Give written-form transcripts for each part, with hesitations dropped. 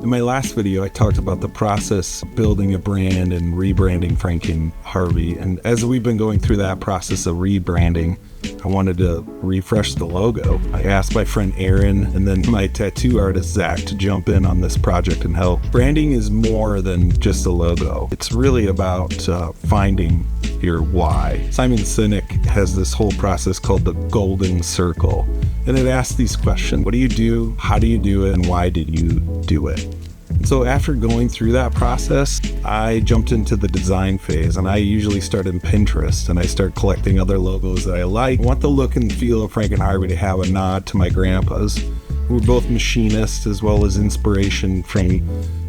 In my last video, I talked about the process of building a brand and rebranding Frank and Harvey. And as we've been going through that process of rebranding, I wanted to refresh the logo. I asked my friend Aaron and then my tattoo artist Zach to jump in on this project and help. Branding is more than just a logo. It's really about finding your why. Simon Sinek has this whole process called the golden circle. And it asks these questions: what do you do? How do you do it? And why did you do it? So after going through that process, I jumped into the design phase, and I usually start in Pinterest and I start collecting other logos that I like. I want the look and feel of Frank and Harvey to have a nod to my grandpas, who were both machinists, as well as inspiration from,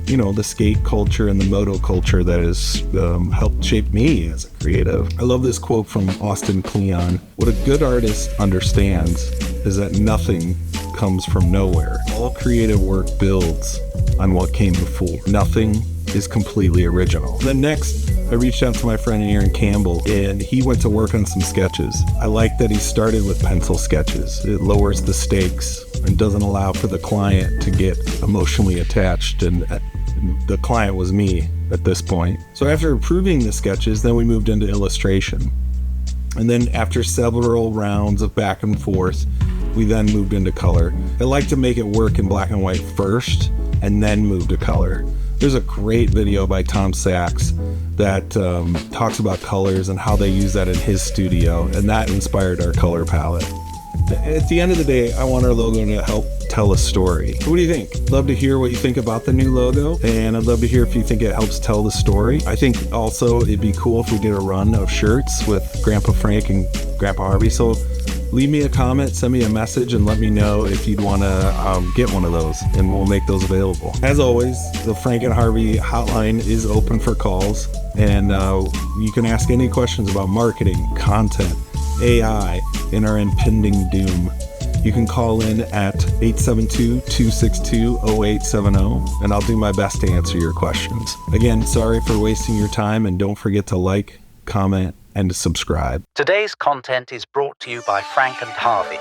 the skate culture and the moto culture that has helped shape me as a creative. I love this quote from Austin Kleon: what a good artist understands is that nothing comes from nowhere. All creative work builds on what came before. Nothing is completely original. Then next, I reached out to my friend Aaron Campbell, and he went to work on some sketches. I like that he started with pencil sketches. It lowers the stakes and doesn't allow for the client to get emotionally attached, and the client was me at this point. So after approving the sketches, then we moved into illustration. And then after several rounds of back and forth, we then moved into color. I like to make it work in black and white first, and then move to color. There's a great video by Tom Sachs that talks about colors and how they use that in his studio, and that inspired our color palette. At the end of the day, I want our logo to help tell a story. What do you think? Love to hear what you think about the new logo, and I'd love to hear if you think it helps tell the story. I think also it'd be cool if we did a run of shirts with Grandpa Frank and Grandpa Harvey. So leave me a comment, send me a message, and let me know if you'd want to get one of those, and we'll make those available. As always, the Frank and Harvey hotline is open for calls, and you can ask any questions about marketing, content, AI, and our impending doom. You can call in at 872-262-0870, and I'll do my best to answer your questions. Again, sorry for wasting your time, and don't forget to like, comment, and subscribe. Today's content is brought to you by Frank and Harvey.